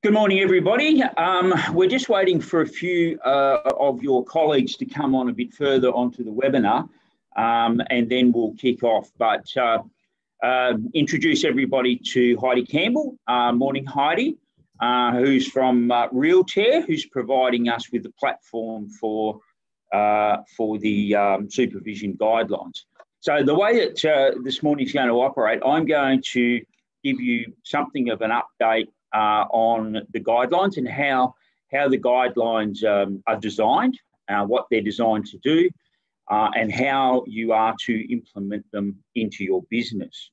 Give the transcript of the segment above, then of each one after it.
Good morning, everybody. We're just waiting for a few of your colleagues to come on a bit further onto the webinar, and then we'll kick off. But introduce everybody to Heidi Campbell. Morning, Heidi, who's from Realtair, who's providing us with the platform for the supervision guidelines. So the way that this morning is going to operate, I'm going to give you something of an update on the guidelines and how the guidelines are designed, what they're designed to do, and how you are to implement them into your business.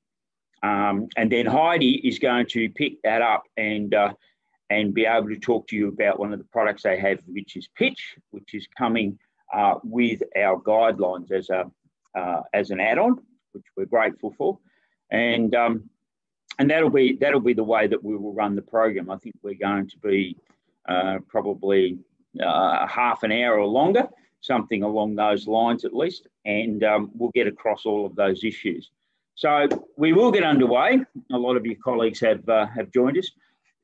And then Heidi is going to pick that up and be able to talk to you about one of the products they have, which is Pitch, which is coming with our guidelines as an add-on, which we're grateful for, and that'll be the way that we will run the program. I think we're going to be probably half an hour or longer, something along those lines at least, and we'll get across all of those issues. So we will get underway. A lot of your colleagues have joined us.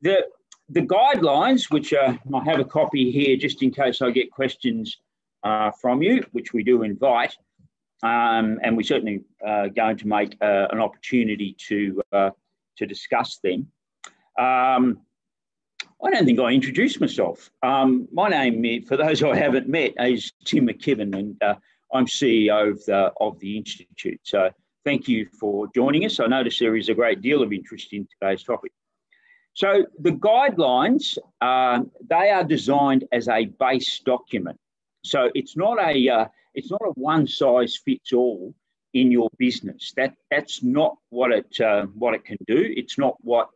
The guidelines, which I have a copy here just in case I get questions from you, which we do invite, and we certainly going to make an opportunity to discuss them. I don't think I introduced myself. My name, for those who I haven't met, is Tim McKibben, and I'm CEO of the Institute. So thank you for joining us. I notice there is a great deal of interest in today's topic. So the guidelines, they are designed as a base document. So it's not a one size fits all in your business. That's not what it can do. It's not what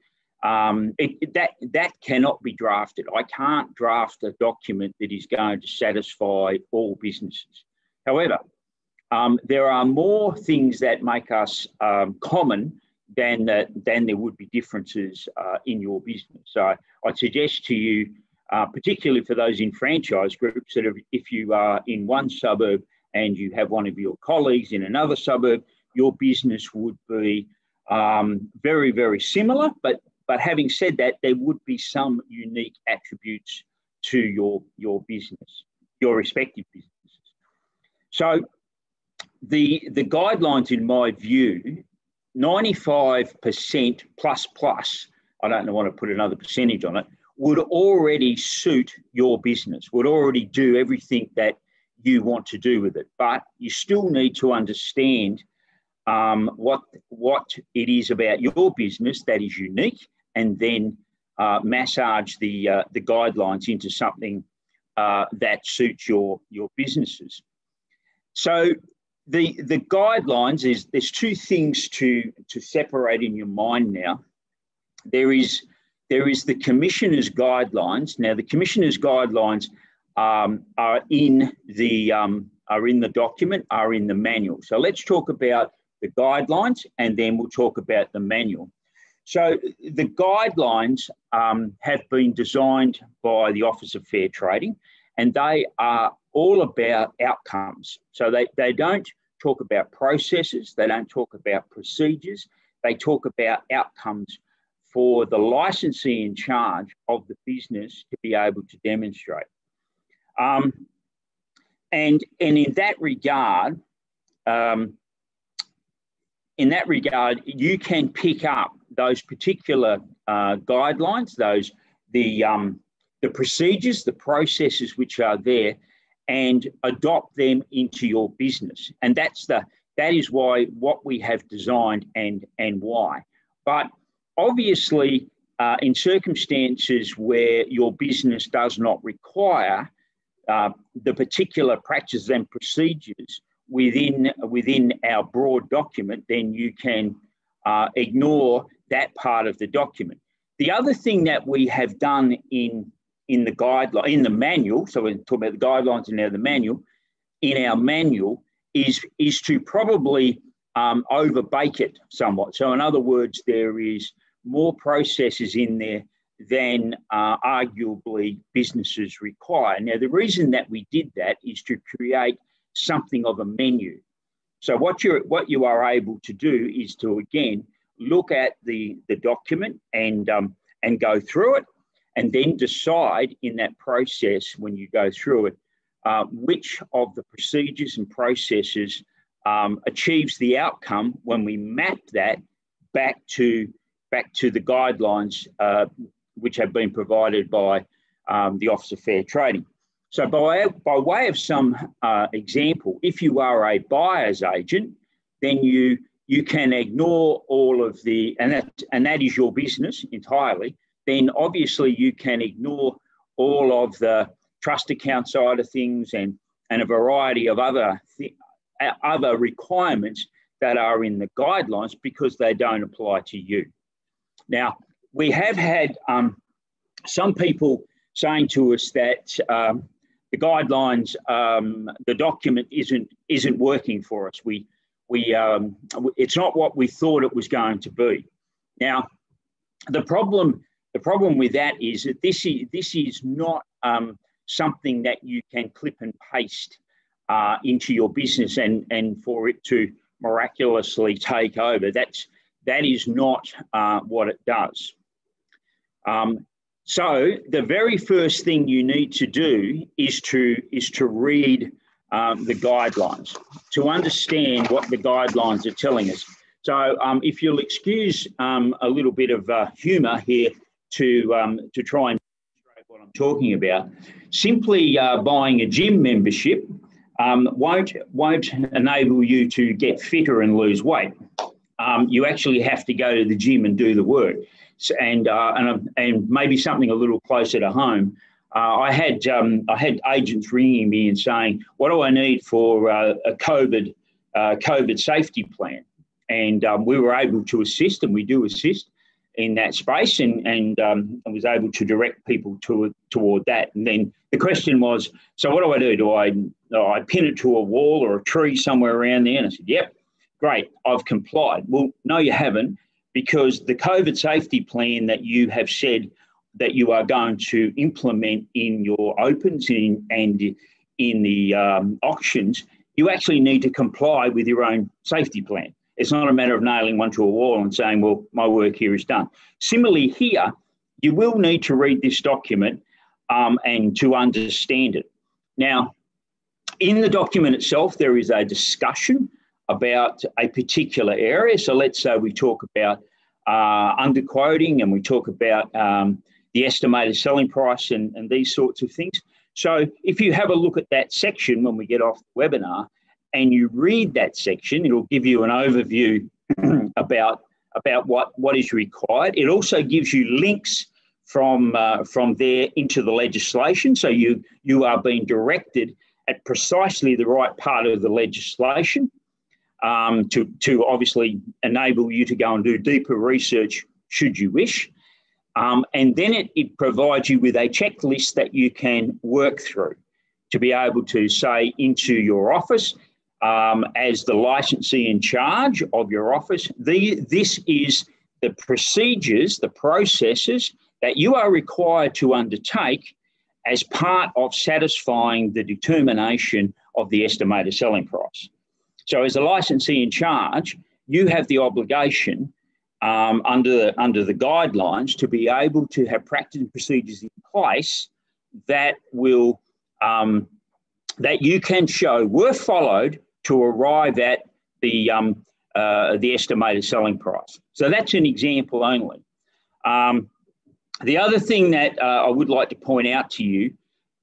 that cannot be drafted. I can't draft a document that is going to satisfy all businesses. However, there are more things that make us common than there would be differences in your business. So I'd suggest to you, particularly for those in franchise groups, that if you are in one suburb and you have one of your colleagues in another suburb, your business would be very, very similar. But having said that, there would be some unique attributes to your business, your respective businesses. So the guidelines, in my view, 95% plus, I don't want to put another percentage on it, would already suit your business, would already do everything that you want to do with it. But you still need to understand what it is about your business that is unique, and then massage the guidelines into something that suits your businesses. So the guidelines there's two things to separate in your mind now. There is the Commissioner's guidelines. Now the Commissioner's guidelines are in the document, are in the manual. So let's talk about the guidelines, and then we'll talk about the manual. So the guidelines have been designed by the Office of Fair Trading, and they are all about outcomes. So they don't talk about processes, they don't talk about procedures, they talk about outcomes for the licensee in charge of the business to be able to demonstrate. And in that regard, you can pick up those particular guidelines, the procedures, the processes which are there, and adopt them into your business. And that is what we have designed and why. But obviously, in circumstances where your business does not require the particular practices and procedures within our broad document, then you can ignore that part of the document. The other thing that we have done in the manual, so we're talking about the guidelines and now the manual, in our manual is to probably overbake it somewhat. So in other words, there is more processes in there than arguably businesses require. Now, the reason that we did that is to create something of a menu. So what you are able to do is to, again, look at the document and go through it, and then decide in that process when you go through it which of the procedures and processes achieves the outcome when we map that back to the guidelines which have been provided by the Office of Fair Trading. So by way of some example, if you are a buyer's agent, then you can ignore all of the, and that is your business entirely, then obviously you can ignore all of the trust account side of things and a variety of other requirements that are in the guidelines because they don't apply to you. Now, we have had some people saying to us that the guidelines, the document isn't working for us. It's not what we thought it was going to be. Now, the problem with that is that this is not something that you can clip and paste into your business and for it to miraculously take over. That is not what it does. So the very first thing you need to do is to read the guidelines, to understand what the guidelines are telling us. So if you'll excuse a little bit of humour here to try and demonstrate what I'm talking about, simply buying a gym membership won't enable you to get fitter and lose weight. You actually have to go to the gym and do the work. So, and maybe something a little closer to home. I had agents ringing me and saying, "What do I need for a COVID safety plan?" And we were able to assist, and we do assist in that space, and I was able to direct people toward that. And then the question was, "So what do I do? Do I pin it to a wall or a tree somewhere around there?" And I said, "Yep, great, I've complied." Well, no, you haven't, because the COVID safety plan that you have said that you are going to implement in your opens and in the auctions, you actually need to comply with your own safety plan. It's not a matter of nailing one to a wall and saying, "Well, my work here is done." Similarly here, you will need to read this document and to understand it. Now, in the document itself, there is a discussion about a particular area. So let's say we talk about underquoting, and we talk about the estimated selling price and these sorts of things. So if you have a look at that section when we get off the webinar and you read that section, it'll give you an overview about what is required. It also gives you links from there into the legislation. So you are being directed at precisely the right part of the legislation to obviously enable you to go and do deeper research should you wish. And then it provides you with a checklist that you can work through to be able to say into your office, as the licensee in charge of your office, this is the procedures, the processes that you are required to undertake as part of satisfying the determination of the estimated selling price. So as a licensee in charge, you have the obligation under the guidelines to be able to have practice and procedures in place that will that you can show were followed to arrive at the estimated selling price. So that's an example only. The other thing that I would like to point out to you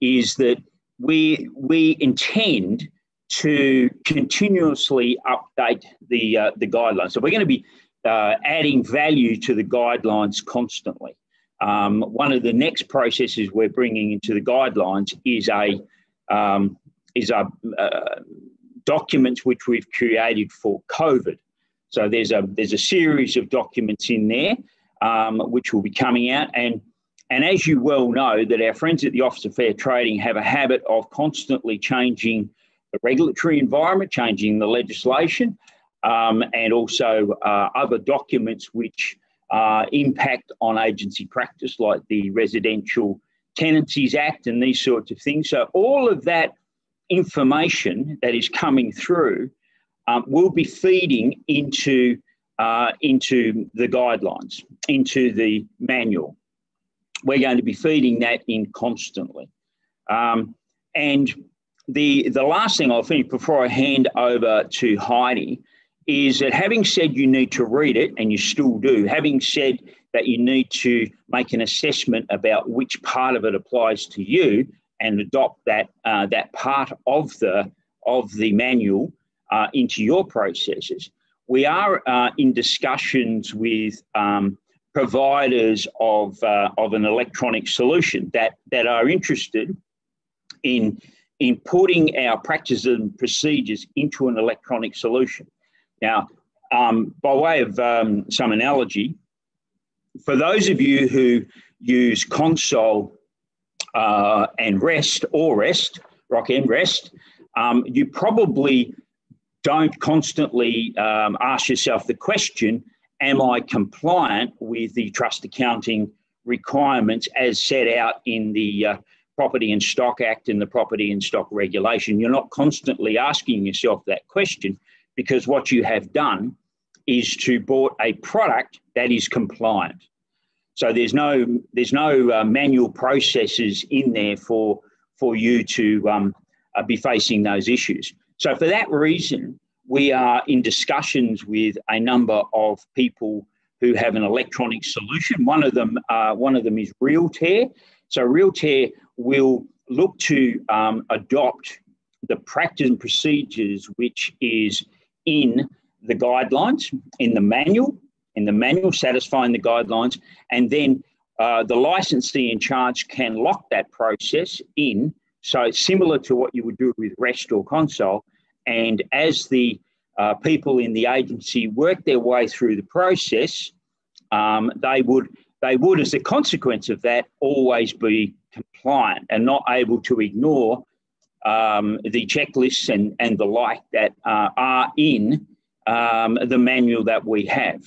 is that we intend to continuously update the guidelines. So we're going to be adding value to the guidelines constantly. One of the next processes we're bringing into the guidelines is documents which we've created for COVID. So there's a series of documents in there which will be coming out, and as you well know, that our friends at the Office of Fair Trading have a habit of constantly changing the regulatory environment, changing the legislation, and also other documents which impact on agency practice, like the Residential Tenancies Act and these sorts of things. So all of that information that is coming through will be feeding into into the guidelines, into the manual. We're going to be feeding that in constantly. And the last thing I'll finish before I hand over to Heidi is that having said you need to read it, and you still do, having said that you need to make an assessment about which part of it applies to you and adopt that, that part of the manual into your processes, we are in discussions with providers of an electronic solution that are interested in putting our practices and procedures into an electronic solution. Now, by way of some analogy, for those of you who use console and REST or REST, Rock and REST, you probably don't constantly ask yourself the question, am I compliant with the trust accounting requirements as set out in the Property and Stock Act and the Property and Stock Regulation? You're not constantly asking yourself that question, because what you have done is to bought a product that is compliant. So there's no manual processes in there for you to be facing those issues. So for that reason, we are in discussions with a number of people who have an electronic solution. One of them is Realtair. So Realtair will look to adopt the practice and procedures which is in the guidelines, in the manual, satisfying the guidelines, and then the licensee in charge can lock that process in. So it's similar to what you would do with REST or console. And as the people in the agency work their way through the process, they would, as a consequence of that, always be compliant and not able to ignore the checklists and the like that are in the manual that we have.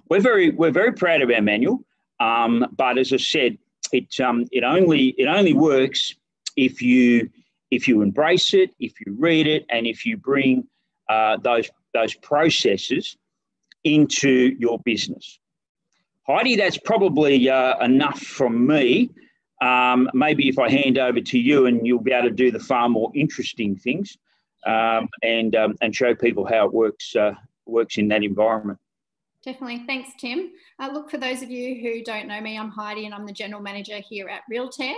We're very proud of our manual, but as I said, it only works if you embrace it, if you read it, and if you bring those processes into your business. Heidi, that's probably enough from me. Maybe if I hand over to you, and you'll be able to do the far more interesting things and show people how it works in that environment. Definitely. Thanks, Tim. Look, for those of you who don't know me, I'm Heidi and I'm the General Manager here at Realtair.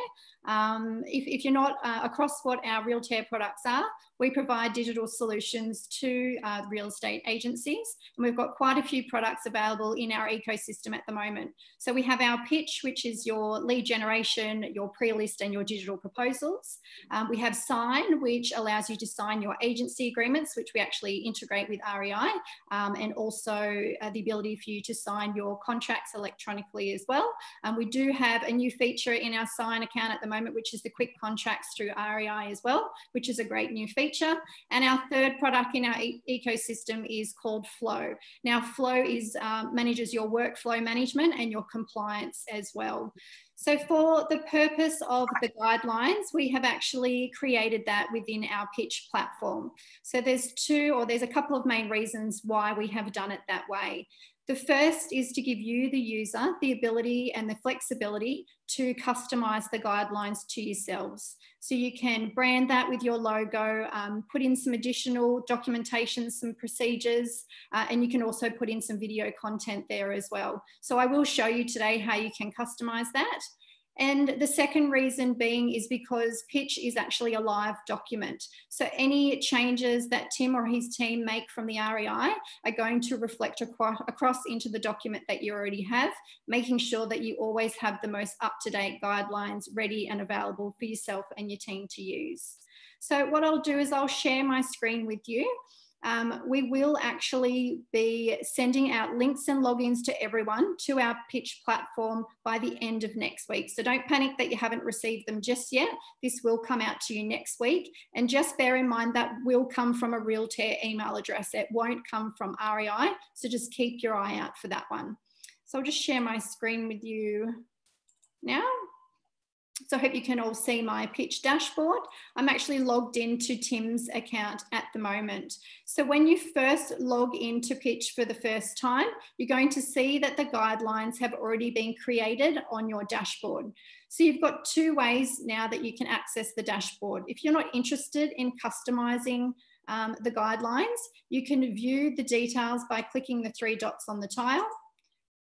If you're not across what our Realtair products are, we provide digital solutions to real estate agencies, and we've got quite a few products available in our ecosystem at the moment. So we have our Pitch, which is your lead generation, your pre-list and your digital proposals. We have Sign, which allows you to sign your agency agreements, which we actually integrate with REI, and also the ability for you to sign your contracts electronically as well. We do have a new feature in our Sign account at the moment, which is the quick contracts through REI as well, which is a great new feature. And our third product in our ecosystem is called Flow. Now, Flow manages your workflow management and your compliance as well. So for the purpose of the guidelines, we have actually created that within our Pitch platform. So there's a couple of main reasons why we have done it that way. The first is to give you, the user, the ability and the flexibility to customize the guidelines to yourselves. So you can brand that with your logo, put in some additional documentation, some procedures, and you can also put in some video content there as well. So I will show you today how you can customize that. And the second reason being is because Pitch is actually a live document. So any changes that Tim or his team make from the REI are going to reflect across into the document that you already have, making sure that you always have the most up-to-date guidelines ready and available for yourself and your team to use. So what I'll do is I'll share my screen with you. We will actually be sending out links and logins to everyone to our Pitch platform by the end of next week. So don't panic that you haven't received them just yet. This will come out to you next week. And just bear in mind that will come from a Realtair email address. It won't come from REI. So just keep your eye out for that one. So I'll just share my screen with you now. So I hope you can all see my pitch dashboard. I'm actually logged into Tim's account at the moment. So when you first log into pitch for the first time, you're going to see that the guidelines have already been created on your dashboard. So you've got two ways now that you can access the dashboard. If you're not interested in customizing the guidelines, you can view the details by clicking the three dots on the tile,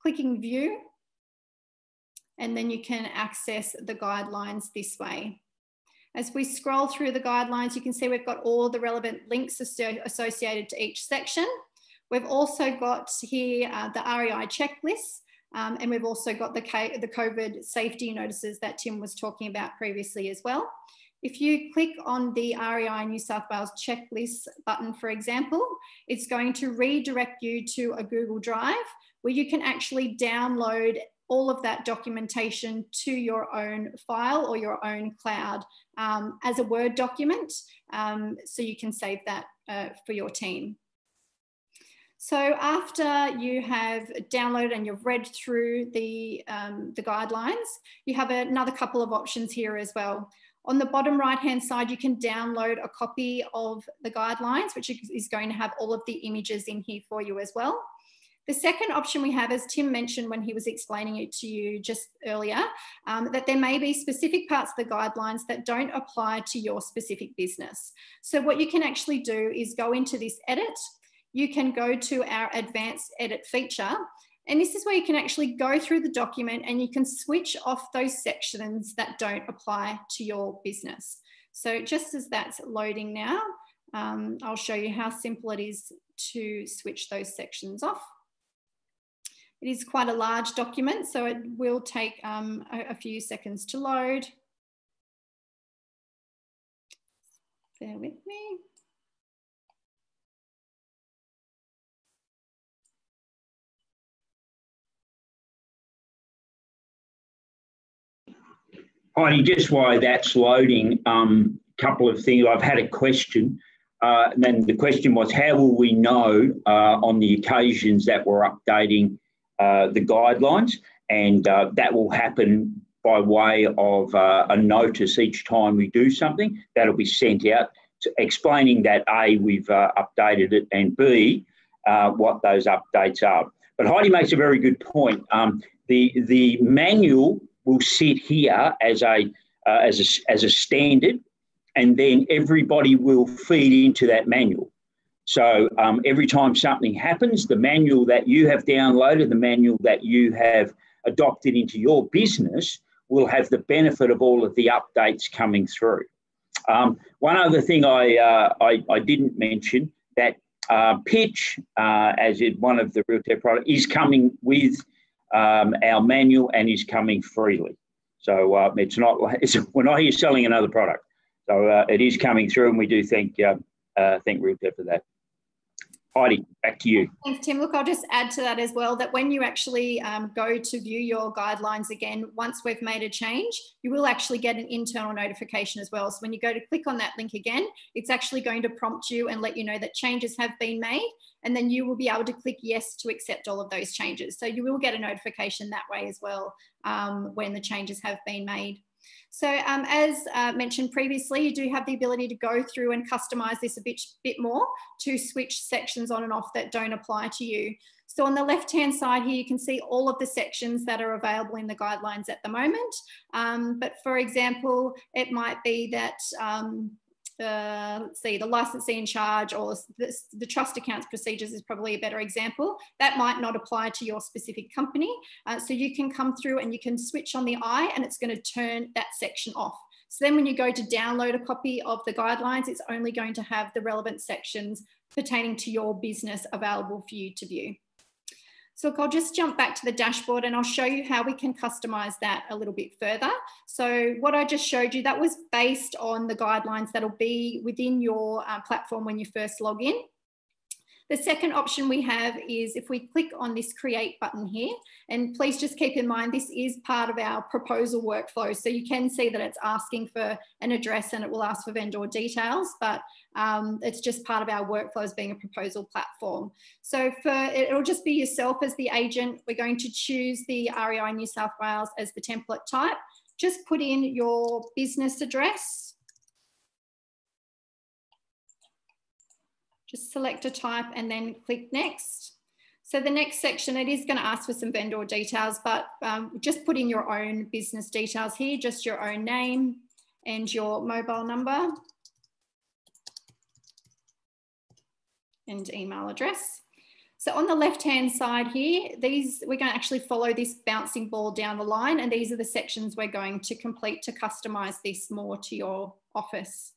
clicking view, and then you can access the guidelines this way. As we scroll through the guidelines, you can see we've got all the relevant links associated to each section. We've also got here the REI checklist, and we've also got the COVID safety notices that Tim was talking about previously as well. If you click on the REI New South Wales checklist button, for example, it's going to redirect you to a Google Drive where you can actually download all of that documentation to your own file or your own cloud as a Word document, so you can save that for your team. So after you have downloaded and you've read through the guidelines, you have another couple of options here as well. On the bottom right-hand side, you can download a copy of the guidelines, which is going to have all of the images in here for you as well. The second option we have, as Tim mentioned when he was explaining it to you just earlier, that there may be specific parts of the guidelines that don't apply to your specific business. So what you can actually do is go into this edit. You can go to our advanced edit feature, and this is where you can actually go through the document and you can switch off those sections that don't apply to your business. So just as that's loading now, I'll show you how simple it is to switch those sections off. It is quite a large document, so it will take a few seconds to load. Bear with me. Heidi, just while that's loading, couple of things. I've had a question. And then the question was, how will we know on the occasions that we're updating the guidelines? And that will happen by way of a notice each time we do something. That'll be sent out explaining that A, we've updated it, and B, what those updates are. But Heidi makes a very good point. The manual will sit here as a standard, and then everybody will feed into that manual. So every time something happens, the manual that you have downloaded, the manual that you have adopted into your business will have the benefit of all of the updates coming through. One other thing I didn't mention, that pitch, as one of the Realtair products, is coming with our manual and is coming freely. So it's not, we're not here selling another product. So it is coming through, and we do thank Realtair for that. Heidi, back to you. Thanks, Tim. Look, I'll just add to that as well, that when you actually go to view your guidelines again, once we've made a change, you will actually get an internal notification as well. So when you go to click on that link again, it's actually going to prompt you and let you know that changes have been made, and then you will be able to click yes to accept all of those changes. So you will get a notification that way as well when the changes have been made. So as mentioned previously, you do have the ability to go through and customize this a bit more to switch sections on and off that don't apply to you. So on the left-hand side here, you can see all of the sections that are available in the guidelines at the moment. But for example, it might be that, let's see, the licensee in charge or the trust accounts procedures is probably a better example. That might not apply to your specific company. So you can come through and you can switch on the eye, and it's going to turn that section off. So then when you go to download a copy of the guidelines, it's only going to have the relevant sections pertaining to your business available for you to view. So I'll just jump back to the dashboard and I'll show you how we can customize that a little bit further. So what I just showed you, that was based on the guidelines that'll be within your platform when you first log in. The second option we have is if we click on this create button here, and please just keep in mind, this is part of our proposal workflow. So you can see that it's asking for an address and it will ask for vendor details, but it's just part of our workflow as being a proposal platform. So it'll just be yourself as the agent. We're going to choose the REI New South Wales as the template type. just put in your business address. Just select a type and then click next. So the next section, it is going to ask for some vendor details, but just put in your own business details here, just your own name and your mobile number and email address. So on the left-hand side here, we're going to actually follow this bouncing ball down the line, and these are the sections we're going to complete to customize this more to your office.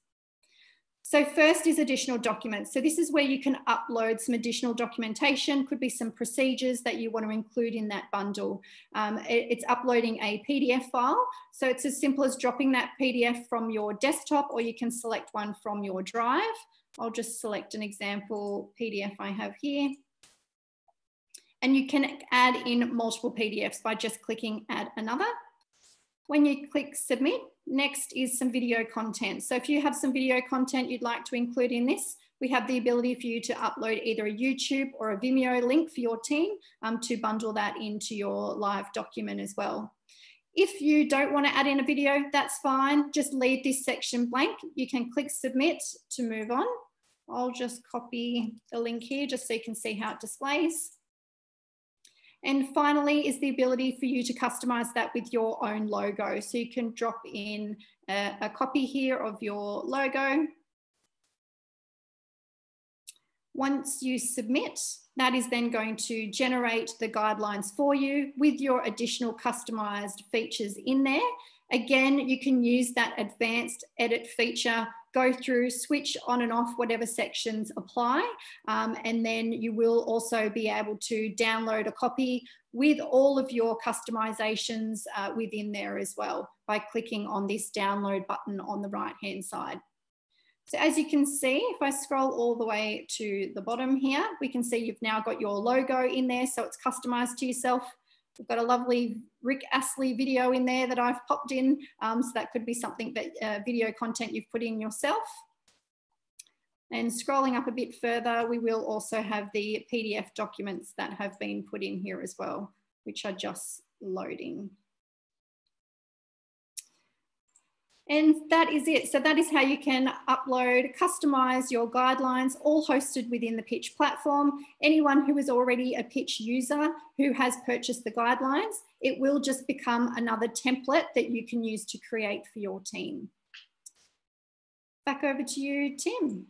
So first is additional documents. So this is where you can upload some additional documentation, could be some procedures that you want to include in that bundle. It's uploading a PDF file. So it's as simple as dropping that PDF from your desktop, or you can select one from your drive. I'll just select an example PDF I have here. And you can add in multiple PDFs by just clicking add another. When you click submit, next is some video content. So if you have some video content you'd like to include in this, we have the ability for you to upload either a YouTube or a Vimeo link for your team to bundle that into your live document as well. If you don't want to add in a video, that's fine. Just leave this section blank. You can click submit to move on. I'll just copy the link here just so you can see how it displays. And finally is the ability for you to customize that with your own logo. So you can drop in a copy here of your logo. Once you submit, that is then going to generate the guidelines for you with your additional customized features in there. Again, you can use that advanced edit feature, go through, switch on and off whatever sections apply. And then you will also be able to download a copy with all of your customizations within there as well by clicking on this download button on the right-hand side. So as you can see, if I scroll all the way to the bottom here, we can see you've now got your logo in there, so it's customized to yourself. We've got a lovely Rick Astley video in there that I've popped in. So that could be something that video content you've put in yourself. And scrolling up a bit further, we will also have the PDF documents that have been put in here as well, which are just loading. And that is it. So that is how you can upload, customize your guidelines, all hosted within the Pitch platform. Anyone who is already a Pitch user who has purchased the guidelines, it will just become another template that you can use to create for your team. Back over to you, Tim.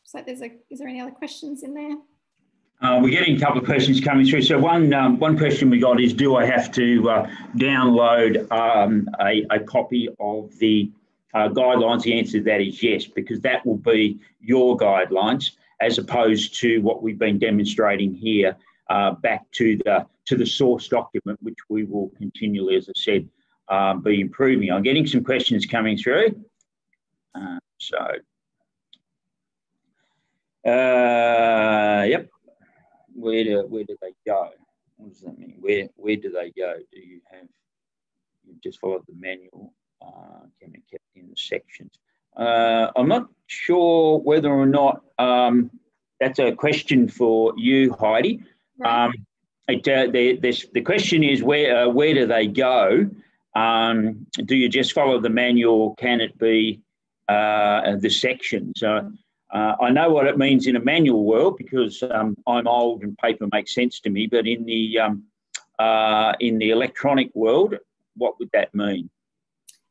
So is there any other questions in there? We're getting a couple of questions coming through. So one question we got is, do I have to download a copy of the guidelines? The answer to that is yes, because that will be your guidelines as opposed to what we've been demonstrating here back to the source document, which we will continually, as I said, be improving. I'm getting some questions coming through. Yep. Where do they go? What does that mean? Where do they go? Do you just followed the manual? Can be kept in the sections. I'm not sure whether or not that's a question for you, Heidi. Right. The question is where do they go? Do you just follow the manual? Can it be the sections? I know what it means in a manual world because I'm old and paper makes sense to me. But in the electronic world, what would that mean?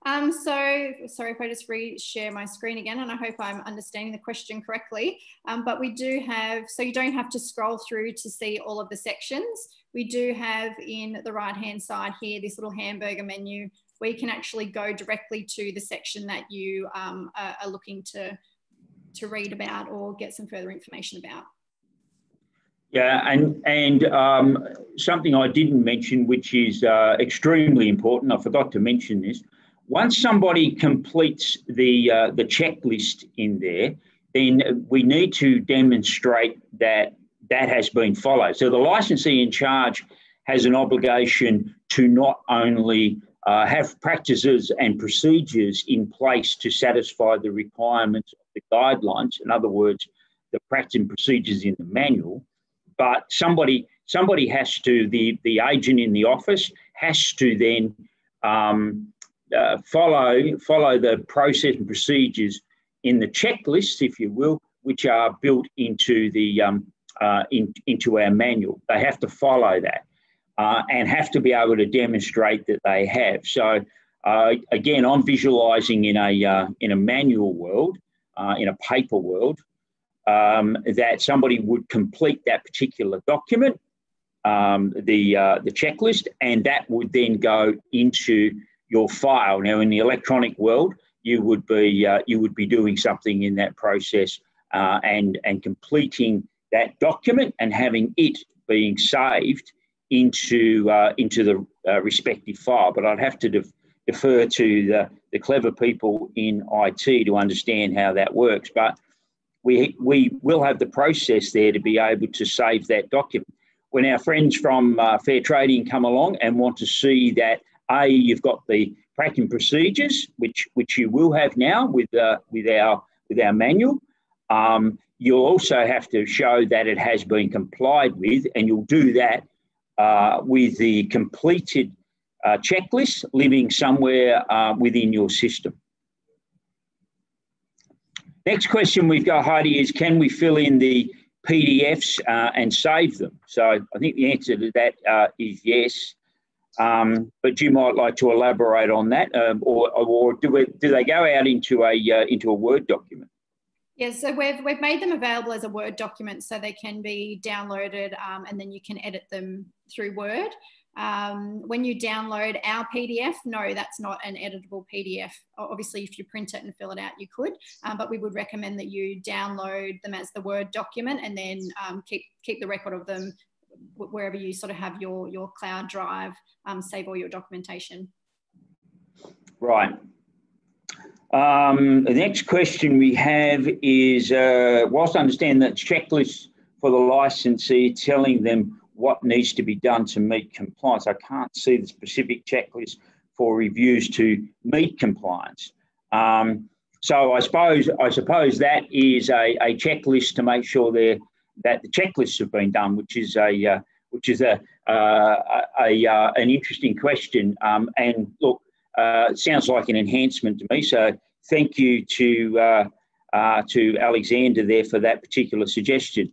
So sorry if I just re-share my screen again, and I hope I'm understanding the question correctly. But we do have, so you don't have to scroll through to see all of the sections. We do have in the right-hand side here this little hamburger menu where you can actually go directly to the section that you are looking to read about or get some further information about. Yeah, and something I didn't mention, which is extremely important, I forgot to mention this. Once somebody completes the checklist in there, then we need to demonstrate that that has been followed. So the licensee in charge has an obligation to not only have practices and procedures in place to satisfy the requirements of the guidelines, in other words, the practice and procedures in the manual, but somebody somebody has to, the agent in the office has to then follow the process and procedures in the checklists, if you will, which are built into the into our manual. They have to follow that and have to be able to demonstrate that they have. So again, I'm visualising in a manual world, in a paper world, that somebody would complete that particular document, the checklist, and that would then go into your file. Now, in the electronic world, you would be doing something in that process and completing that document and having it being saved into the respective file. But I'd have to defer to the clever people in IT to understand how that works. But we will have the process there to be able to save that document. When our friends from Fair Trading come along and want to see that, you've got the tracking procedures, which you will have now with our manual. You'll also have to show that it has been complied with, and you'll do that with the completed checklist living somewhere within your system. Next question we've got, Heidi, is can we fill in the PDFs and save them? So I think the answer to that is yes. But you might like to elaborate on that, or do they go out into a Word document? Yeah, so we've made them available as a Word document, so they can be downloaded, and then you can edit them through Word. When you download our PDF, no, that's not an editable PDF. Obviously, if you print it and fill it out, you could, but we would recommend that you download them as the Word document and then keep the record of them wherever you sort of have your cloud drive, save all your documentation. Right. The next question we have is, whilst I understand that checklists for the licensee telling them what needs to be done to meet compliance, I can't see the specific checklist for reviews to meet compliance. So I suppose that is a checklist to make sure that the checklists have been done, which is an interesting question. And look, it sounds like an enhancement to me. So thank you to Alexander there for that particular suggestion.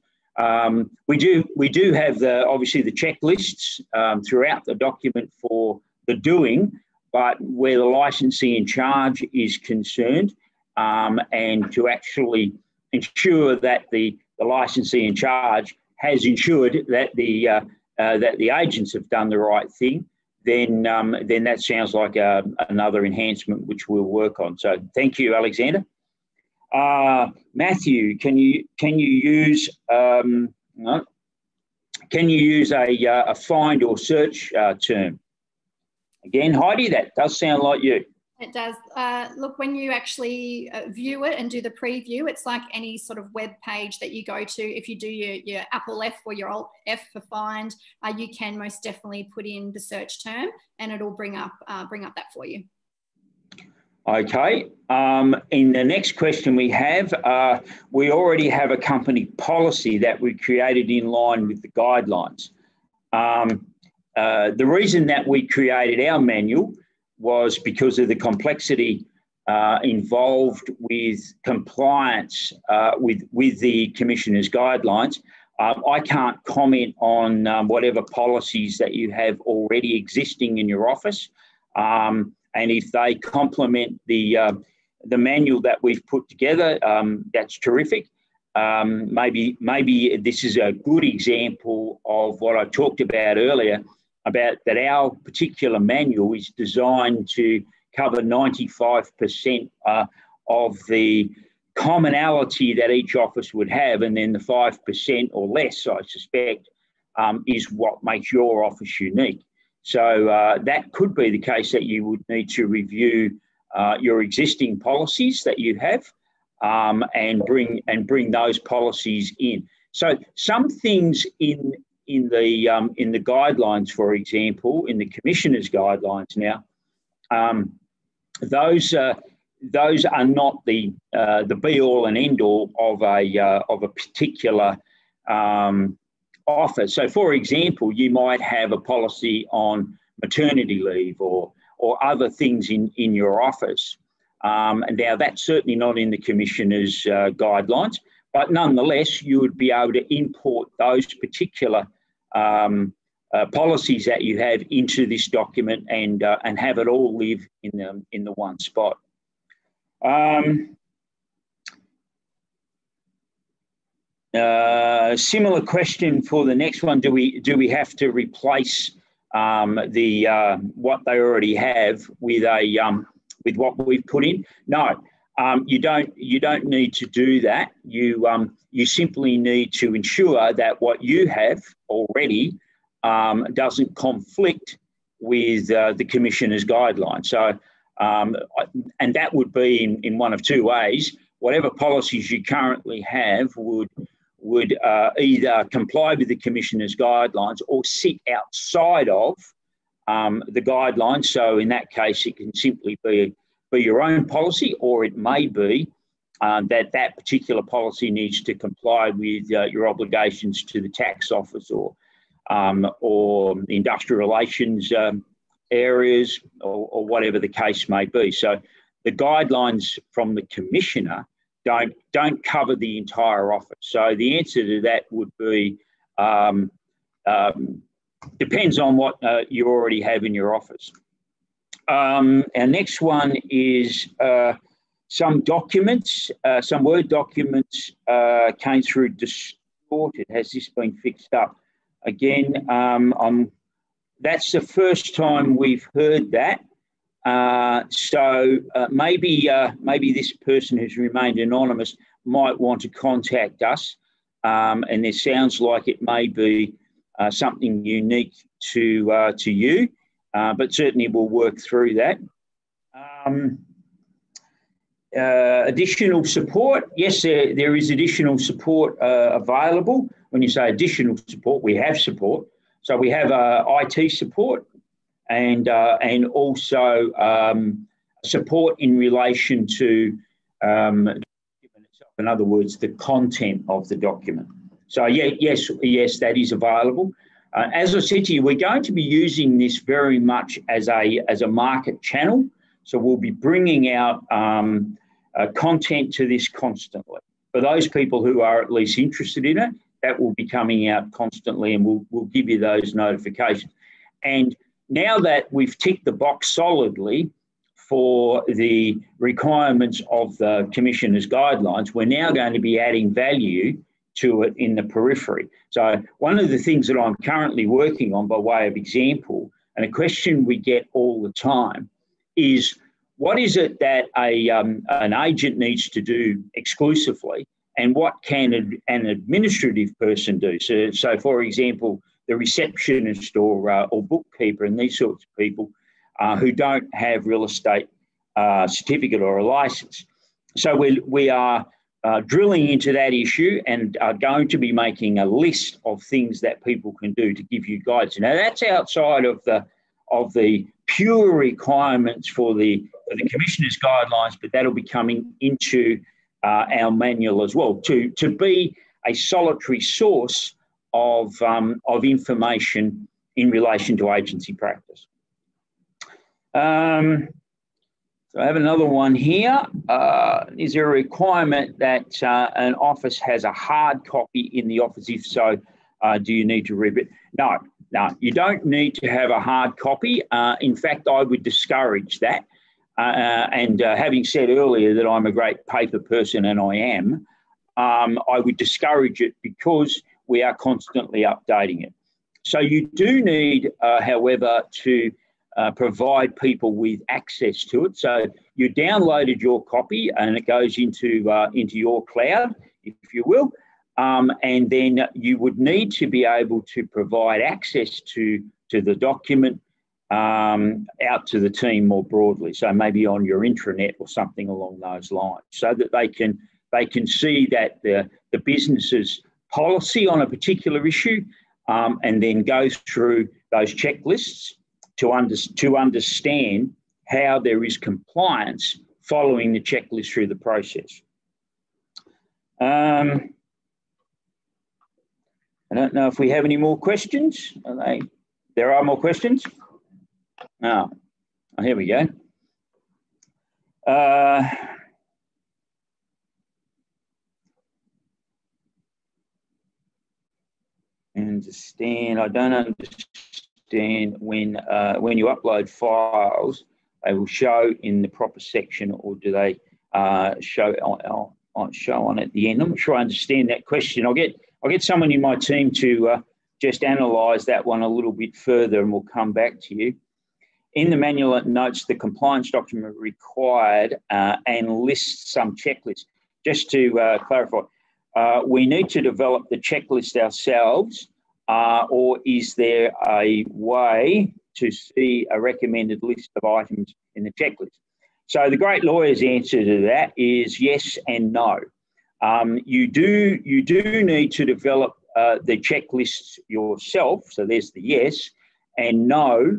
We do have obviously the checklists throughout the document for the doing, but where the licensee in charge is concerned, and to actually ensure that the licensee in charge has ensured that the agents have done the right thing, then that sounds like another enhancement which we'll work on. So thank you, Alexander. Matthew, can you use a find or search term? Again, Heidi, that does sound like you. It does. Look, when you actually view it and do the preview, it's like any sort of web page that you go to. If you do your Apple F or your Alt F for find, you can most definitely put in the search term and it'll bring up that for you. Okay. In the next question we have, we already have a company policy that we created in line with the guidelines. The reason that we created our manual was because of the complexity involved with compliance with the Commissioner's guidelines. I can't comment on whatever policies that you have already existing in your office, and if they complement the manual that we've put together, that's terrific. Maybe this is a good example of what I talked about earlier, about that our particular manual is designed to cover 95% of the commonality that each office would have, and then the 5% or less, I suspect, is what makes your office unique. So that could be the case that you would need to review your existing policies that you have and bring those policies in. So some things in the guidelines, for example, in the Commissioner's guidelines now, those are not the be all and end all of a particular offer. So, for example, you might have a policy on maternity leave or other things in your office. And now that's certainly not in the Commissioner's guidelines, but nonetheless, you would be able to import those particular policies that you have into this document and have it all live in the one spot. Similar question for the next one. Do we have to replace what they already have with what we've put in? No, you don't need to do that. You simply need to ensure that what you have already doesn't conflict with the Commissioner's guidelines. So, and that would be in one of two ways. Whatever policies you currently have would either comply with the Commissioner's guidelines or sit outside of the guidelines. So in that case, it can simply be your own policy, or it may be that particular policy needs to comply with your obligations to the tax office or the industrial relations areas or whatever the case may be. So the guidelines from the Commissioner don't cover the entire office. So the answer to that would be depends on what you already have in your office. Our next one is some documents, some Word documents came through distorted. Has this been fixed up? Again, that's the first time we've heard that. So maybe this person who's remained anonymous might want to contact us, and it sounds like it may be something unique to you, but certainly we'll work through that. Additional support, yes, there is additional support available. When you say additional support, we have support. So we have IT support and also support in relation to the document itself. In other words, the content of the document. So yes, that is available. As I said to you, we're going to be using this very much as a market channel. So we'll be bringing out content to this constantly. For those people who are at least interested in it, that will be coming out constantly, and we'll give you those notifications. And now that we've ticked the box solidly for the requirements of the Commissioner's guidelines, we're now going to be adding value to it in the periphery. So one of the things that I'm currently working on by way of example, and a question we get all the time, is what is it that an agent needs to do exclusively, and what can an administrative person do? So for example, the receptionist or bookkeeper and these sorts of people who don't have real estate certificate or a license. So we are drilling into that issue and are going to be making a list of things that people can do to give you guidance. Now that's outside of the pure requirements for the Commissioner's guidelines, but that'll be coming into our manual as well to be a solitary source of information in relation to agency practice. So I have another one here. Is there a requirement that an office has a hard copy in the office? If so, do you need to read it? No, you don't need to have a hard copy. In fact, I would discourage that. And having said earlier that I'm a great paper person, and I am, I would discourage it because we are constantly updating it. So you do need, however, to provide people with access to it. So you downloaded your copy and it goes into your cloud, if you will, and then you would need to be able to provide access to the document out to the team more broadly. So maybe on your intranet or something along those lines, so that they can see that the business's policy on a particular issue, and then go through those checklists to understand how there is compliance following the checklist through the process. I don't know if we have any more questions. There are more questions? Oh, here we go. I don't understand when you upload files, they will show in the proper section, or do they show on at the end? I'm not sure I understand that question. I'll get someone in my team to just analyse that one a little bit further, and we'll come back to you. In the manual, it notes the compliance document required and lists some checklists. Just to clarify, we need to develop the checklist ourselves, or is there a way to see a recommended list of items in the checklist? So the great lawyer's answer to that is yes and no. You do need to develop the checklists yourself. So there's the yes and no,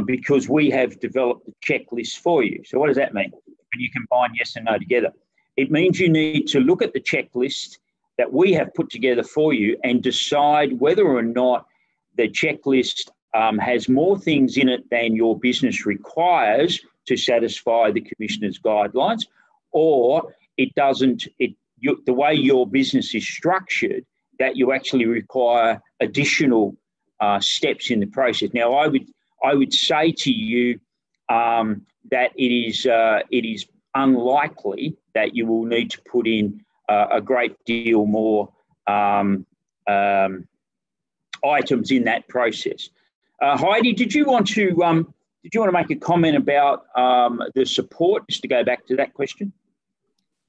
because we have developed the checklist for you. So what does that mean when you combine yes and no together? It means you need to look at the checklist that we have put together for you and decide whether or not the checklist has more things in it than your business requires to satisfy the Commissioner's guidelines, or it doesn't. The way your business is structured, that you actually require additional steps in the process. Now, I would say to you that it is unlikely that you will need to put in a great deal more items in that process. Heidi, did you want to make a comment about the support, just to go back to that question?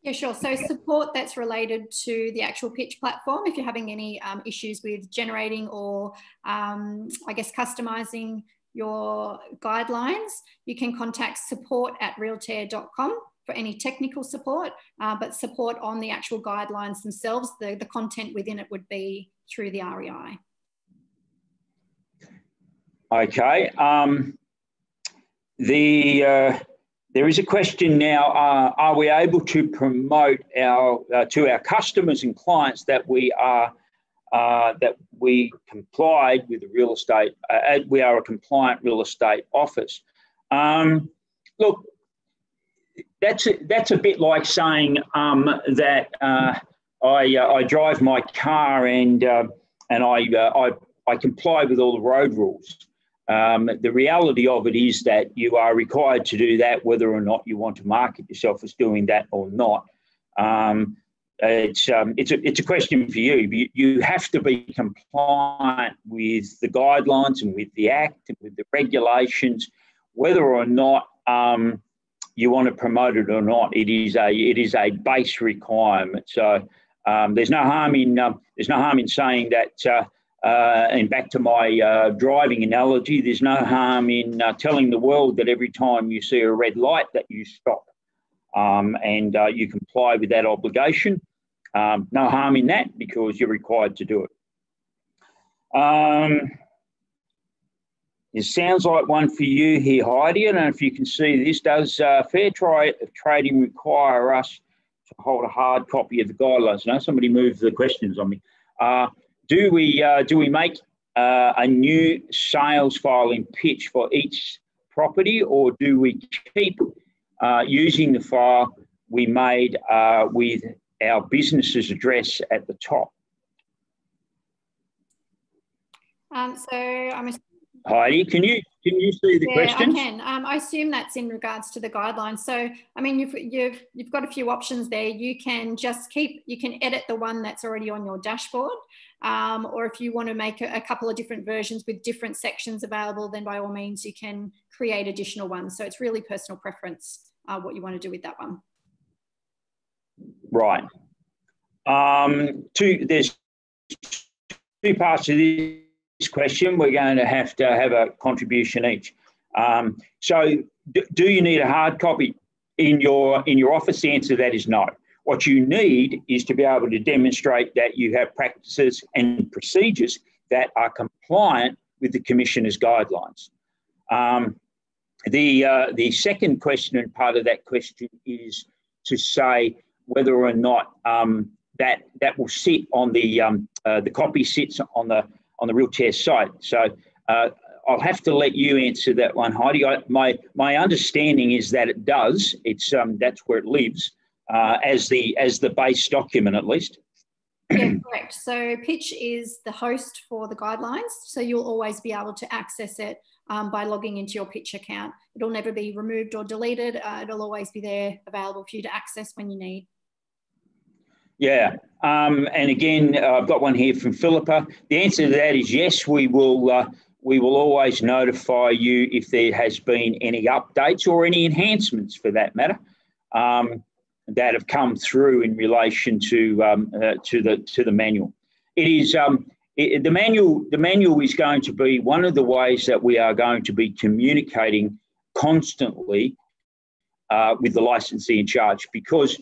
Yeah, sure. So support that's related to the actual pitch platform. If you're having any issues with generating or, I guess, customising your guidelines, you can contact support@realtair.com for any technical support, but support on the actual guidelines themselves, the content within it would be through the REI. Okay. There is a question now, are we able to promote to our customers and clients that we complied with the real estate, we are a compliant real estate office? Look, that's a bit like saying that I drive my car and I comply with all the road rules. The reality of it is that you are required to do that whether or not you want to market yourself as doing that or not. It's a question for you. You have to be compliant with the guidelines and with the Act and with the regulations, whether or not you want to promote it or not. It is a base requirement. So there's no harm in saying that. And back to my driving analogy, there's no harm in telling the world that every time you see a red light that you stop and you comply with that obligation. No harm in that because you're required to do it. It sounds like one for you here, Heidi. I don't know if you can see this. Does fair trading require us to hold a hard copy of the guidelines? No, somebody moved the questions on me. Do we make a new sales file in pitch for each property, or do we keep using the file we made with our business's address at the top? Heidi, can you see the questions? Yeah, I can. I assume that's in regards to the guidelines. So, I mean, you've got a few options there. You can edit the one that's already on your dashboard, or if you want to make a couple of different versions with different sections available, then by all means you can create additional ones. So it's really personal preference what you want to do with that one. Right. There's two parts to this question. We're going to have a contribution each. So do you need a hard copy in your office? The answer to that is no. What you need is to be able to demonstrate that you have practices and procedures that are compliant with the Commissioner's guidelines. The second question and part of that question is to say whether or not that will sit on the copy sits on the Realtair site. So I'll have to let you answer that one, Heidi. My understanding is that it does. It's that's where it lives as the base document, at least. Yeah, correct. So Pitch is the host for the guidelines. So you'll always be able to access it by logging into your Pitch account. It'll never be removed or deleted. It'll always be there available for you to access when you need. Yeah. And again, I've got one here from Philippa. The answer to that is yes, we will always notify you if there has been any updates or any enhancements, for that matter, that have come through in relation to the manual. It is the manual is going to be one of the ways that we are going to be communicating constantly with the licensee in charge, because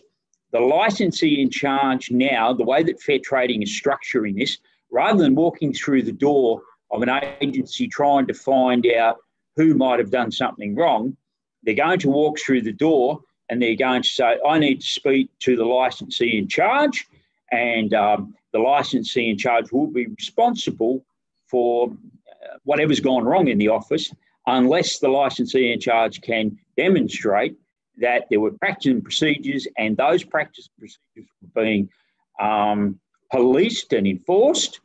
the licensee in charge now, the way that fair trading is structuring this, rather than walking through the door of an agency trying to find out who might have done something wrong, they're going to walk through the door and they're going to say, I need to speak to the licensee in charge, and the licensee in charge will be responsible for whatever's gone wrong in the office, unless the licensee in charge can demonstrate that there were practice and procedures, and those practice and procedures were being policed and enforced.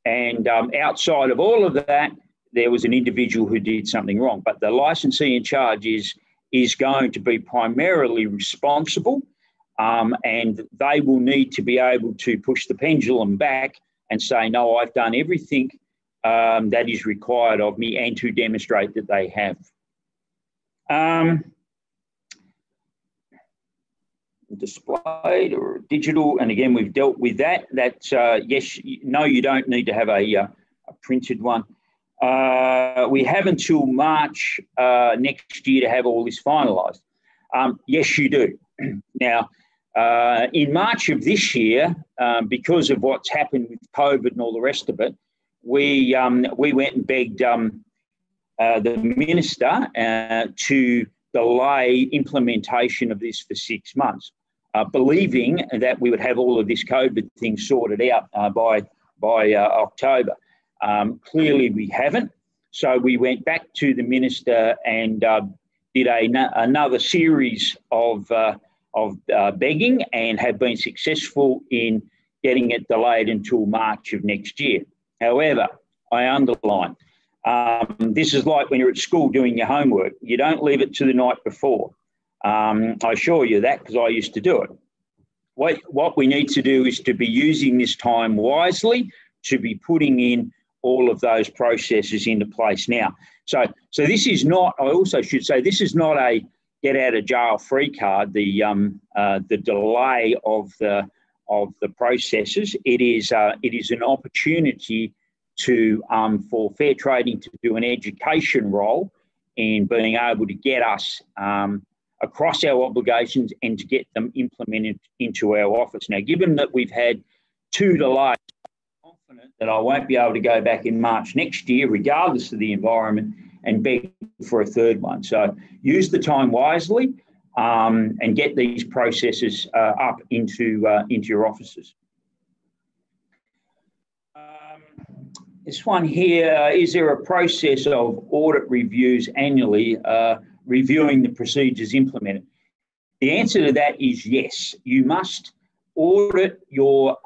And outside of all of that, there was an individual who did something wrong. But the licensee in charge is going to be primarily responsible, and they will need to be able to push the pendulum back and say, no, I've done everything that is required of me, and to demonstrate that they have. Displayed or digital, and again, we've dealt with that. That's yes, no, you don't need to have a printed one. We have until March next year to have all this finalised. Yes, you do. Now, in March of this year, because of what's happened with COVID and all the rest of it, we went and begged the minister to delay implementation of this for 6 months, believing that we would have all of this COVID thing sorted out by October. Clearly, we haven't. So we went back to the minister and did another series of begging, and have been successful in getting it delayed until March of next year. However, I underline, this is like when you're at school doing your homework. You don't leave it to the night before. I assure you that, because I used to do it. What we need to do is to be using this time wisely, to be putting in all of those processes into place now. So this is not, I also should say, this is not a get out of jail free card, the delay of the processes. It is an opportunity to for fair trading to do an education role in being able to get us across our obligations and to get them implemented into our office. Now, given that we've had 2 delays, I'm confident that I won't be able to go back in March next year, regardless of the environment, and beg for a 3rd one. So use the time wisely and get these processes up into your offices. This one here, is there a process of audit reviews annually, reviewing the procedures implemented? The answer to that is yes. You must audit your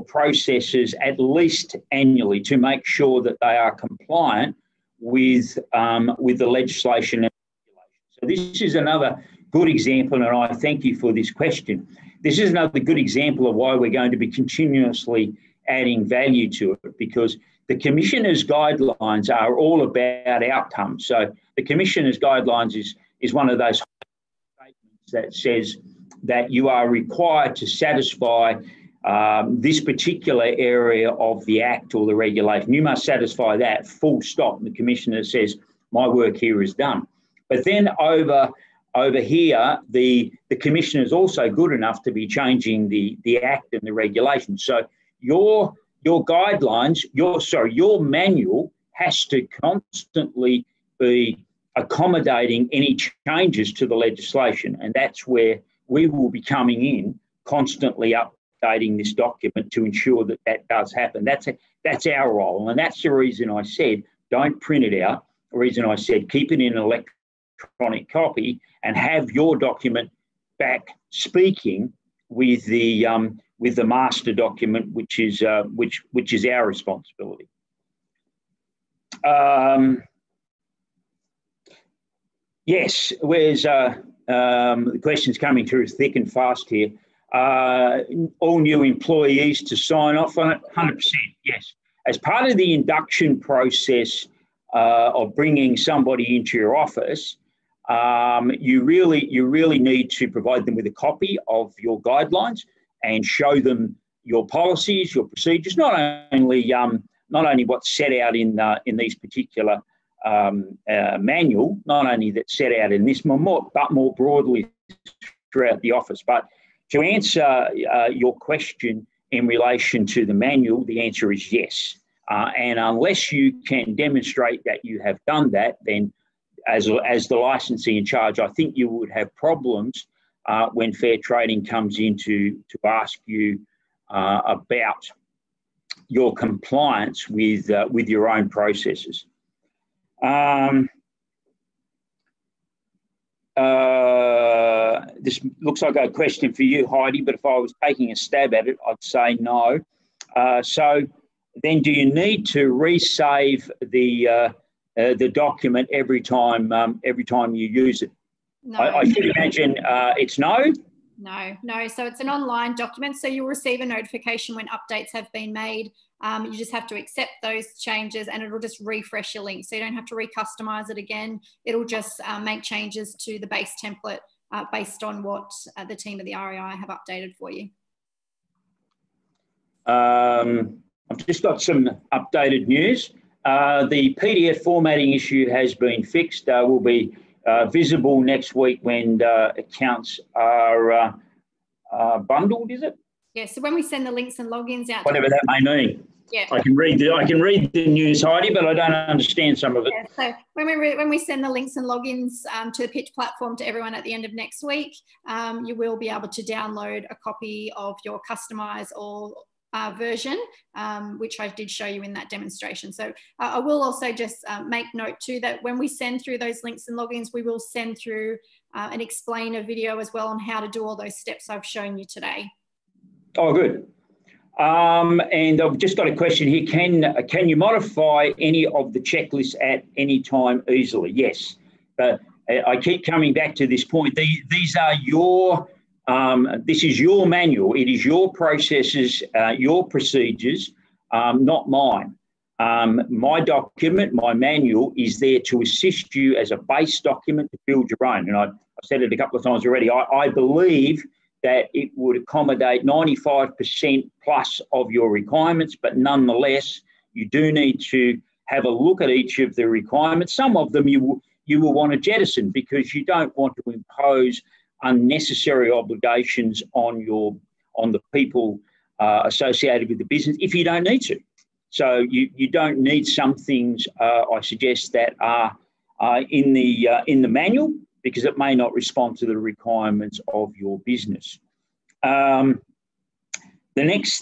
processes at least annually to make sure that they are compliant with the legislation and regulations. So this is another good example, and I thank you for this question. This is another good example of why we're going to be continuously adding value to it, because the Commissioner's guidelines are all about outcomes. So the Commissioner's guidelines is one of those statements that says that you are required to satisfy this particular area of the Act or the regulation. You must satisfy that, full stop. And the Commissioner says, my work here is done. But then over here, the Commissioner is also good enough to be changing the Act and the regulation. So your guidelines, your manual has to constantly be accommodating any changes to the legislation. And that's where we will be coming in constantly updating this document to ensure that that does happen. That's our role, and that's the reason I said don't print it out. The reason I said keep it in an electronic copy and have your document back speaking with the master document, which is our responsibility. Yes, where's the questions coming through thick and fast here. All new employees to sign off on it, 100%, yes. As part of the induction process of bringing somebody into your office, you really need to provide them with a copy of your guidelines and show them your policies, your procedures, not only what's set out in these particular manual, not only that's set out in this, but more broadly throughout the office. But to answer your question in relation to the manual, the answer is yes. And unless you can demonstrate that you have done that, then as the licensee in charge, I think you would have problems when fair trading comes in to ask you about your compliance with your own processes. This looks like a question for you, Heidi, but if I was taking a stab at it, I'd say no. So then do you need to resave the document every time you use it? No. I should imagine it's no? No. So it's an online document. So you'll receive a notification when updates have been made. You just have to accept those changes and it'll just refresh your link. So you don't have to recustomize it again. It'll just make changes to the base template based on what the team of the REI have updated for you. I've just got some updated news. The PDF formatting issue has been fixed. Will be visible next week when accounts are bundled, is it? Yeah, so when we send the links and logins out, whatever that may mean. Yeah, I can read the news, Heidi, but I don't understand some of it. Yeah, so when we send the links and logins to the Pitch platform to everyone at the end of next week, you will be able to download a copy of your customised or version, which I did show you in that demonstration. So I will also just make note too that when we send through those links and logins, we will send through an explainer video as well on how to do all those steps I've shown you today. Oh, good. And I've just got a question here. Can you modify any of the checklists at any time easily? Yes. But I keep coming back to this point. These are your, this is your manual. It is your processes, your procedures, not mine. My document, my manual is there to assist you as a base document to build your own. And I've said it a couple of times already. I believe that it would accommodate 95% plus of your requirements, but nonetheless, you do need to have a look at each of the requirements. Some of them you will want to jettison because you don't want to impose unnecessary obligations on the people associated with the business if you don't need to. So you don't need some things, I suggest, that are in the manual, because it may not respond to the requirements of your business. The next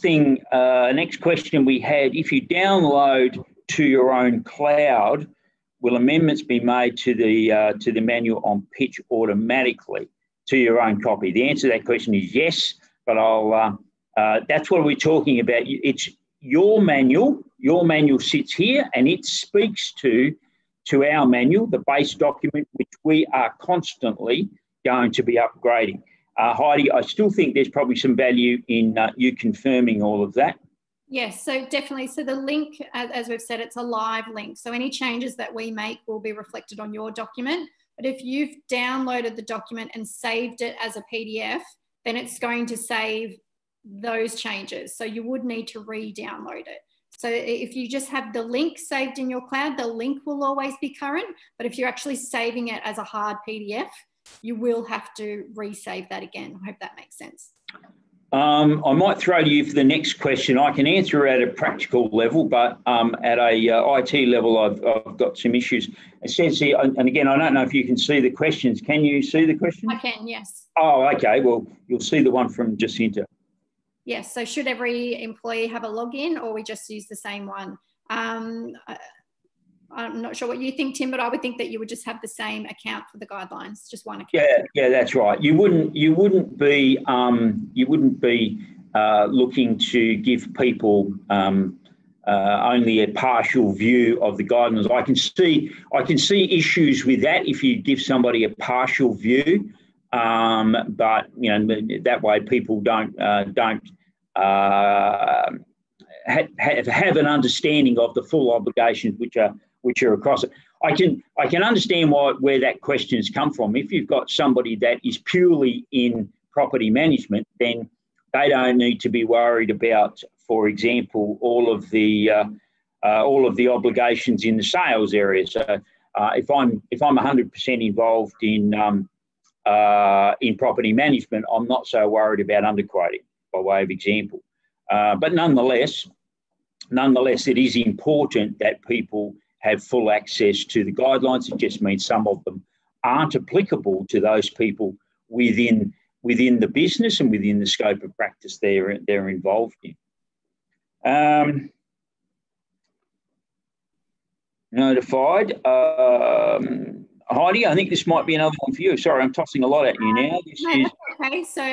question we had: if you download to your own cloud, will amendments be made to the manual on Pitch automatically to your own copy? The answer to that question is yes, but that's what we're talking about. It's your manual. Your manual sits here and it speaks to our manual, the base document, which we are constantly going to be upgrading. Heidi, I still think there's probably some value in you confirming all of that. Yes, so definitely. So the link, as we've said, it's a live link. So any changes that we make will be reflected on your document. But if you've downloaded the document and saved it as a PDF, then it's going to save those changes. So you would need to re-download it. So if you just have the link saved in your cloud, the link will always be current. But if you're actually saving it as a hard PDF, you will have to resave that again. I hope that makes sense. I might throw to you for the next question. I can answer at a practical level, but at a IT level, I've got some issues. It says here, and again, I don't know if you can see the questions. Can you see the questions? I can, yes. Oh, okay. Well, you'll see the one from Jacinta. Yes, so should every employee have a login, or we just use the same one? I'm not sure what you think, Tim, but I would think that you would just have the same account for the guidelines, just one account. Yeah, that's right. You wouldn't be looking to give people only a partial view of the guidelines. I can see issues with that if you give somebody a partial view, but that way people don't have an understanding of the full obligations which are across it. I can understand where that question has come from. If you've got somebody that is purely in property management, then they don't need to be worried about, for example, all of the obligations in the sales area. So if I'm 100% involved in property management, I'm not so worried about underquoting, by way of example. But nonetheless, it is important that people have full access to the guidelines. It just means some of them aren't applicable to those people within the business and within the scope of practice they're involved in. Notified. Heidi, I think this might be another one for you. Sorry, I'm tossing a lot at you now. Okay, so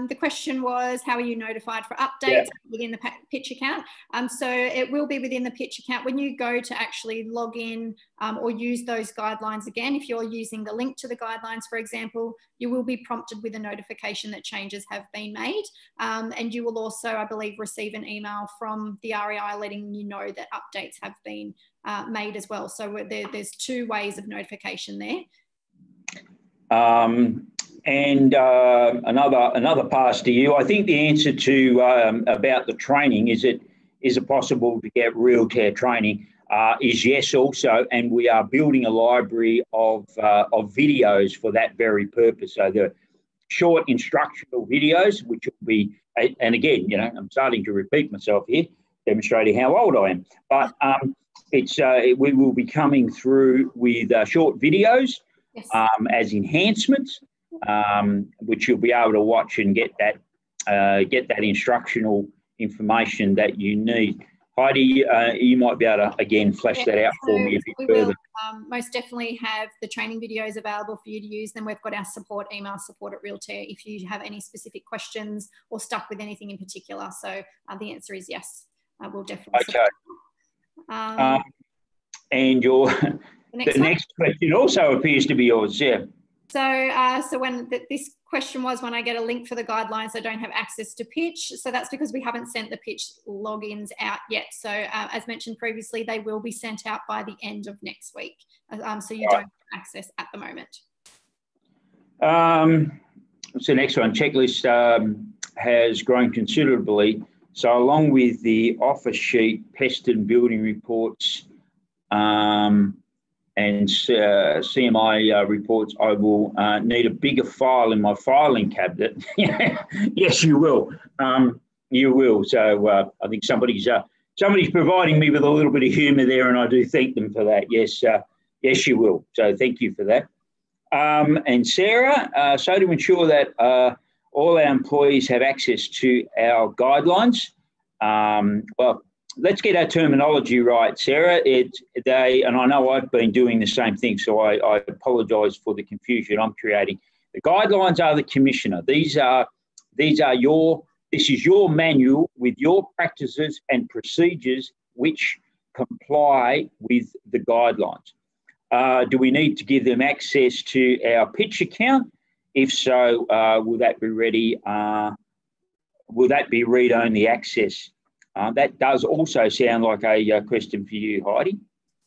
the question was, how are you notified for updates within the Pitch account? So it will be within the Pitch account. When you go to actually log in or use those guidelines again, if you're using the link to the guidelines, for example, you will be prompted with a notification that changes have been made. And you will also, I believe, receive an email from the REI letting you know that updates have been made as well. So there's two ways of notification there. And another pass to you. I think the answer to about the training, is it possible to get Realtair training, is yes also, and we are building a library of videos for that very purpose. So the short instructional videos, which will be, and again, I'm starting to repeat myself here, demonstrating how old I am, but we will be coming through with short videos as enhancements, which you'll be able to watch and get that instructional information that you need. Heidi, you might be able to again flesh that out for me a bit further. Will most definitely have the training videos available for you to use. Then we've got our email support at Realtair if you have any specific questions or stuck with anything in particular. So the answer is yes, we'll definitely. Okay. And the next question also appears to be yours, yeah. So when this question was, when I get a link for the guidelines, I don't have access to Pitch. So that's because we haven't sent the Pitch logins out yet. So as mentioned previously, they will be sent out by the end of next week. So you don't have access at the moment. So next one, checklist has grown considerably. So along with the offer sheet, pest and building reports, and CMI reports, I will need a bigger file in my filing cabinet. Yes, you will. You will. So I think somebody's providing me with a little bit of humour there, and I do thank them for that. Yes, yes, you will. So thank you for that. And Sarah, so to ensure that all our employees have access to our guidelines, well, let's get our terminology right, Sarah. And I know I've been doing the same thing, so I apologise for the confusion I'm creating. The guidelines are the commissioner. This is your manual with your practices and procedures which comply with the guidelines. Do we need to give them access to our Pitch account? If so, will that be ready? Will that be read-only access? That does also sound like a question for you, Heidi.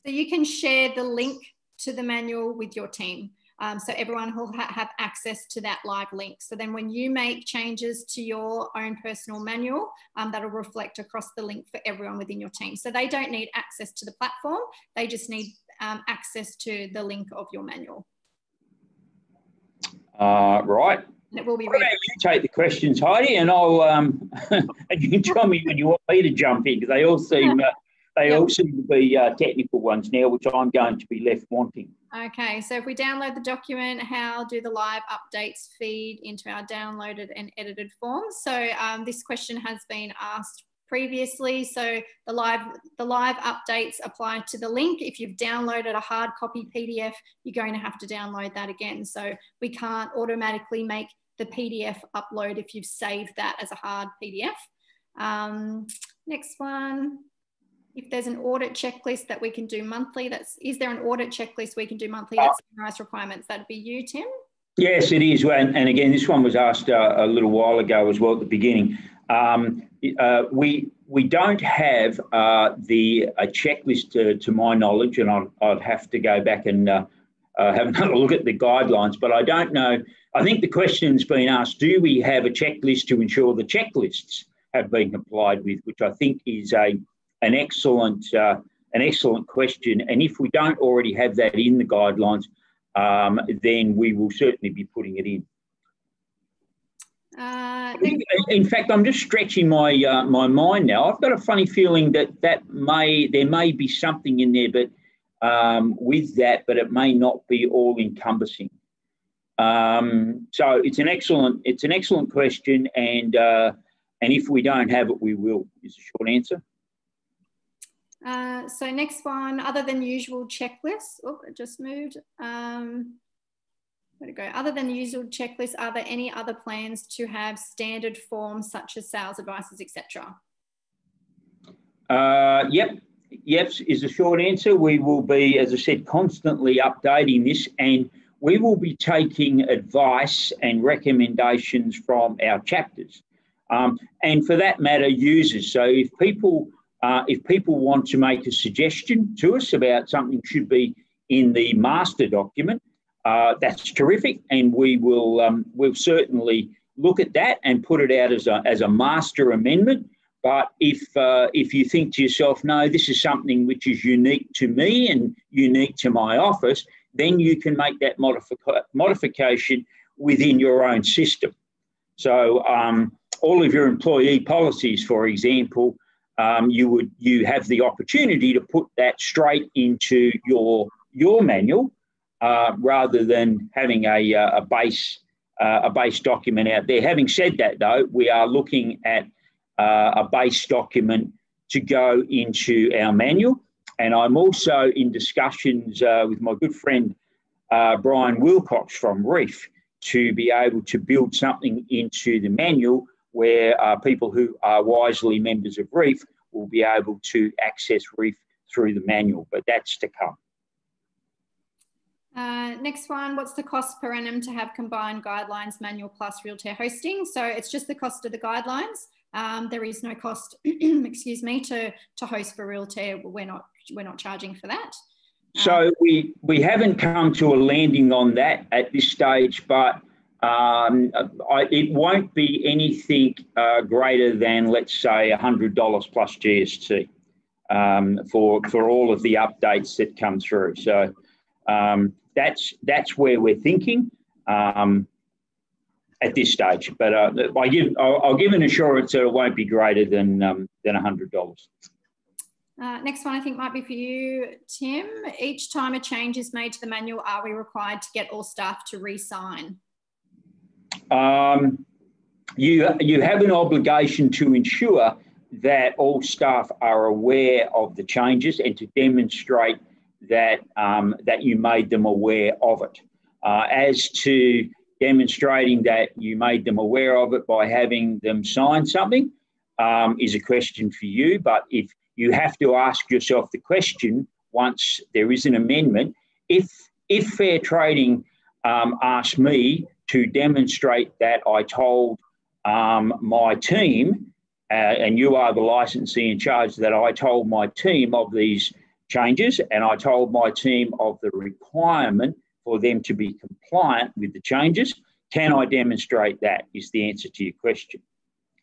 So you can share the link to the manual with your team. So everyone will have access to that live link. So then when you make changes to your own personal manual, that'll reflect across the link for everyone within your team. So they don't need access to the platform. They just need access to the link of your manual. Right. And it will be ready. You take the questions, Heidi, and I'll and you can tell me when you want me to jump in, because they all seem They all seem to be technical ones now, which I'm going to be left wanting. Okay, so if we download the document, how do the live updates feed into our downloaded and edited forms? So this question has been asked previously. So the live updates apply to the link. If you've downloaded a hard copy PDF, you're going to have to download that again. So we can't automatically make the PDF upload if you've saved that as a hard PDF. Next one. If there's an audit checklist that we can do monthly, is there an audit checklist we can do monthly that summarise requirements? That'd be you, Tim? Yes, it is. And again, this one was asked a little while ago as well at the beginning. We don't have a checklist to my knowledge, and I'd have to go back and have another look at the guidelines, but I don't know. I think the question's been asked, do we have a checklist to ensure the checklists have been complied with, which I think is an excellent question. And if we don't already have that in the guidelines, then we will certainly be putting it in. In fact, I'm just stretching my my mind now. I've got a funny feeling that there may be something in there, but with that, but it may not be all encompassing. So it's an excellent question, and if we don't have it, we will. Is the short answer. So next one, other than usual checklists, it just moved. Where'd it go? Other than the usual checklists, are there any other plans to have standard forms such as sales advices, etc.? Yep is the short answer. We will be, as I said, constantly updating this, and we will be taking advice and recommendations from our chapters, and for that matter, users. So if people want to make a suggestion to us about something should be in the master document, that's terrific, and we'll certainly look at that and put it out as a master amendment. But if you think to yourself, no, this is something which is unique to me and unique to my office, then you can make that modification within your own system. So all of your employee policies, for example, you have the opportunity to put that straight into your manual rather than having a base document out there. Having said that, though, we are looking at a base document to go into our manual, and I'm also in discussions with my good friend Brian Wilcox from REIF to be able to build something into the manual where people who are wisely members of REIF will be able to access REIF through the manual, but that's to come. Next one, what's the cost per annum to have combined guidelines, manual plus Realtair hosting? So it's just the cost of the guidelines. There is no cost, excuse me, to host for Realtair. We're not charging for that. So we haven't come to a landing on that at this stage, but it won't be anything greater than, let's say, $100 plus GST for all of the updates that come through. So that's where we're thinking at this stage. But I'll give an assurance that it won't be greater than $100. Next one I think might be for you, Tim. Each time a change is made to the manual, are we required to get all staff to re-sign? You have an obligation to ensure that all staff are aware of the changes and to demonstrate that you made them aware of it. As to demonstrating that you made them aware of it by having them sign something is a question for you, but if you have to ask yourself the question once there is an amendment, if Fair Trading asked me to demonstrate that I told my team, and you are the licensee in charge, that I told my team of these changes and I told my team of the requirement for them to be compliant with the changes, can I demonstrate that is the answer to your question.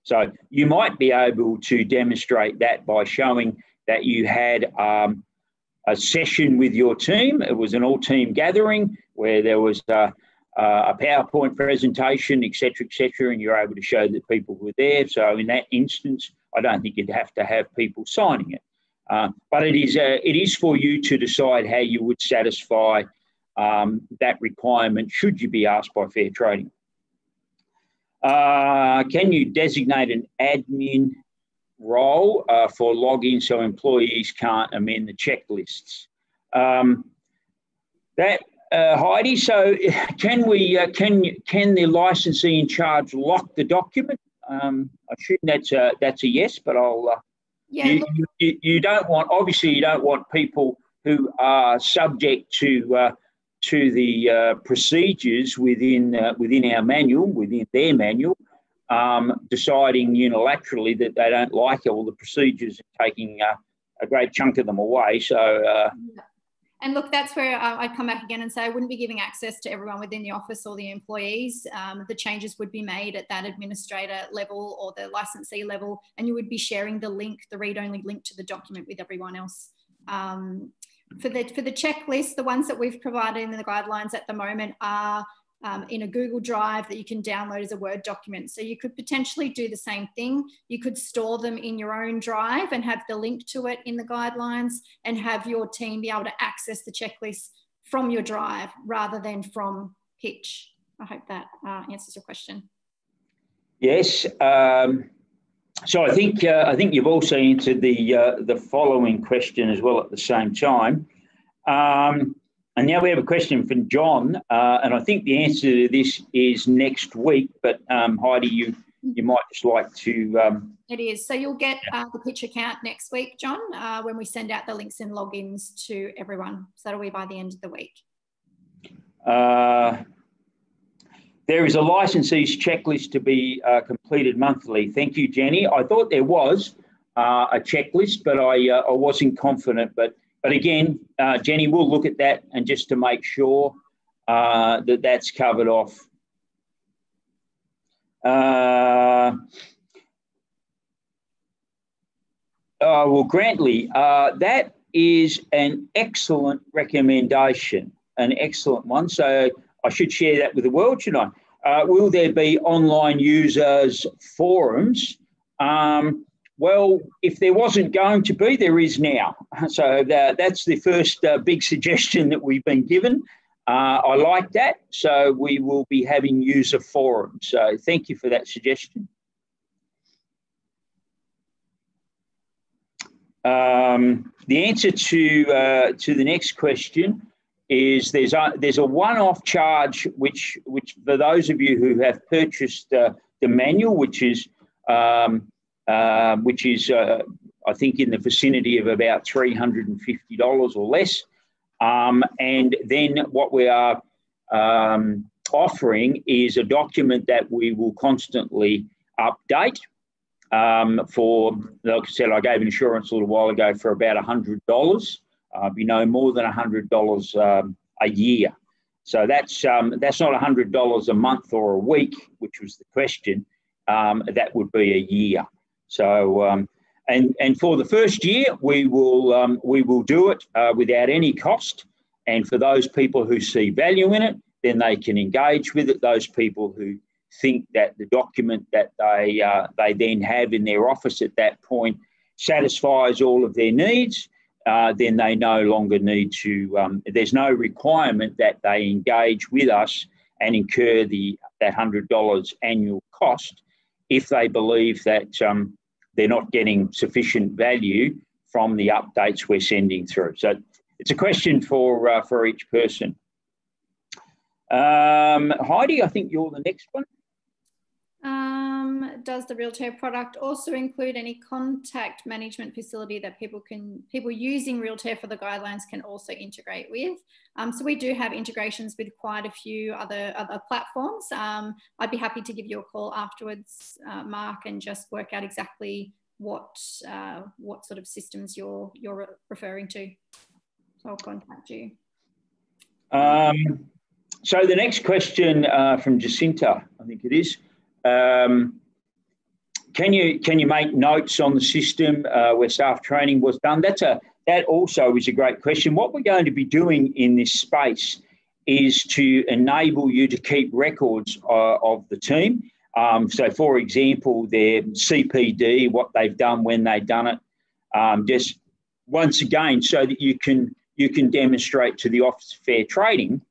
So you might be able to demonstrate that by showing that you had a session with your team. It was an all-team gathering where there was a PowerPoint presentation, et cetera, and you're able to show that people were there. So in that instance, I don't think you'd have to have people signing it. But it is for you to decide how you would satisfy that requirement should you be asked by Fair Trading. Can you designate an admin role for login so employees can't amend the checklists? Heidi, so can the licensee in charge lock the document? I assume that's a yes, but I'll. Yeah. You don't want, obviously you don't want people who are subject to the procedures within our manual, within their manual, deciding unilaterally that they don't like all the procedures and taking a great chunk of them away. So. And look, that's where I'd come back again and say I wouldn't be giving access to everyone within the office or the employees. The changes would be made at that administrator level or the licensee level, and you would be sharing the link, the read-only link to the document with everyone else. For the checklist, the ones that we've provided in the guidelines at the moment are in a Google Drive that you can download as a Word document. So you could potentially do the same thing. You could store them in your own drive and have the link to it in the guidelines and have your team be able to access the checklist from your drive rather than from Pitch. I hope that answers your question. Yes. So I think you've also answered the following question as well at the same time. And now we have a question from John, and I think the answer to this is next week, but Heidi, you might just like to... It is. So you'll get the Pitch account next week, John, when we send out the links and logins to everyone. So that'll be by the end of the week. There is a licensee's checklist to be completed monthly. Thank you, Jenny. I thought there was a checklist, but I wasn't confident. But again, Jenny, we'll look at that and just to make sure that that's covered off. Well, Grantley, that is an excellent recommendation, an excellent one. So I should share that with the world, shouldn't I? Will there be online users forums? Well, if there wasn't going to be, there is now. So that's the first big suggestion that we've been given. I like that. So we will be having user forums. So thank you for that suggestion. The answer to the next question is there's a one-off charge which for those of you who have purchased the manual, which is I think in the vicinity of about $350 or less. And then what we are offering is a document that we will constantly update for, like I said, I gave insurance a little while ago for about $100. Be no more than $100 a year. So that's not $100 a month or a week, which was the question. That would be a year. So and for the first year, we will do it without any cost. And for those people who see value in it, then they can engage with it. Those people who think that the document that they then have in their office at that point satisfies all of their needs, then they no longer need to. There's no requirement that they engage with us and incur that $100 annual cost if they believe that they're not getting sufficient value from the updates we're sending through. So it's a question for each person. Heidi, I think you're the next one. Does the Realtair product also include any contact management facility that people using Realtair for the guidelines can also integrate with? So we do have integrations with quite a few other platforms. I'd be happy to give you a call afterwards, Mark, and just work out exactly what sort of systems you're referring to. So I'll contact you. So the next question from Jacinta, I think it is. Can you make notes on the system where staff training was done? That also is a great question. What we're going to be doing in this space is to enable you to keep records of the team. So, for example, their CPD, what they've done when they've done it, just once again, so that you can demonstrate to the Office of Fair Trading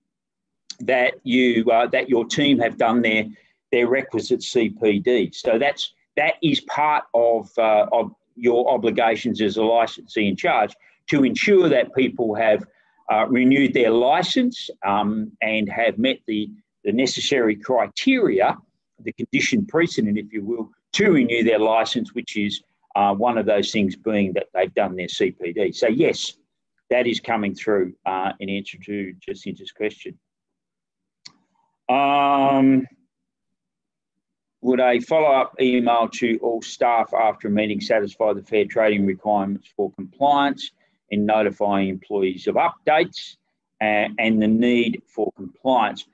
that your team have done their requisite CPD. So that is part of your obligations as a licensee in charge, to ensure that people have renewed their license and have met the necessary criteria, the condition precedent, if you will, to renew their license, which is one of those things being that they've done their CPD. So yes, that is coming through in answer to Jacinta's question. Would a follow-up email to all staff after a meeting satisfy the fair trading requirements for compliance in notifying employees of updates and the need for compliance?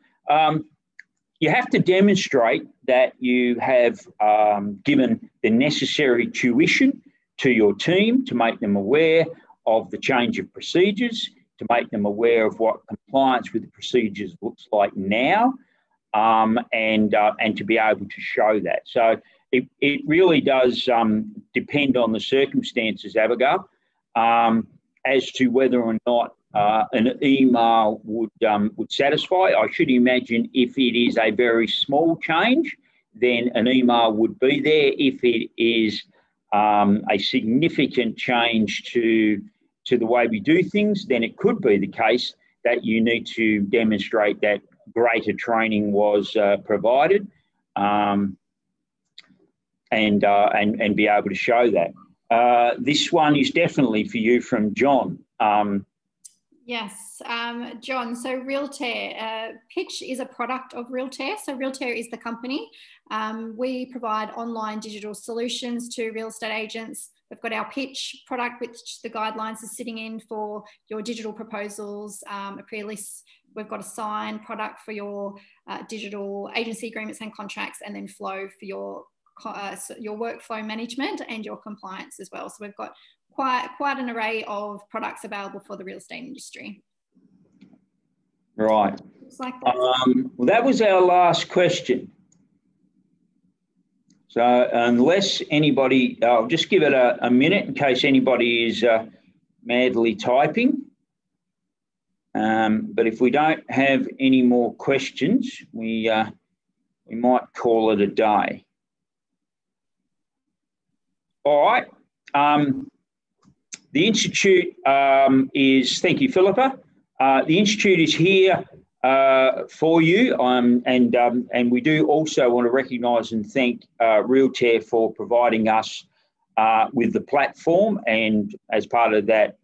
You have to demonstrate that you have given the necessary tuition to your team to make them aware of the change of procedures, to make them aware of what compliance with the procedures looks like now, and to be able to show that. So it really does depend on the circumstances, Abigail, as to whether or not an email would satisfy. I should imagine if it is a very small change, then an email would be there. If it is a significant change to the way we do things, then it could be the case that you need to demonstrate that greater training was provided and be able to show that. This one is definitely for you, from John. Yes, John, so Realtair, Pitch is a product of Realtair. So Realtair is the company. We provide online digital solutions to real estate agents. We've got our Pitch product, which the guidelines are sitting in for your digital proposals, a pre-list. We've got a Sign product for your digital agency agreements and contracts, and then Flow for your workflow management and your compliance as well. So we've got quite an array of products available for the real estate industry. Right. Like that. Well, that was our last question. So unless anybody, I'll just give it a minute in case anybody is madly typing. But if we don't have any more questions, we might call it a day. All right. The Institute is, thank you, Philippa. The Institute is here for you, and we do also want to recognise and thank Realtair for providing us with the platform, and as part of that,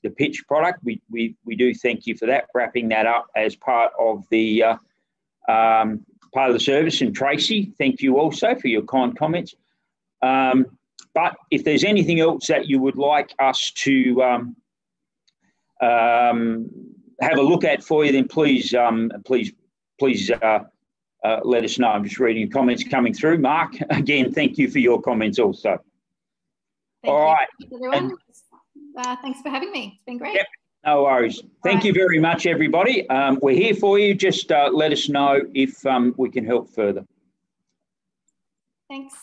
the Pitch product. We do thank you for that, wrapping that up as part of the service. And Tracy, thank you also for your kind comments. But if there's anything else that you would like us to have a look at for you, then please let us know. I'm just reading comments coming through. Mark, again, thank you for your comments also. All right. Thanks, everyone. Thanks for having me. It's been great. Yep. No worries. Thank you very much, everybody. We're here for you. Just let us know if we can help further. Thanks.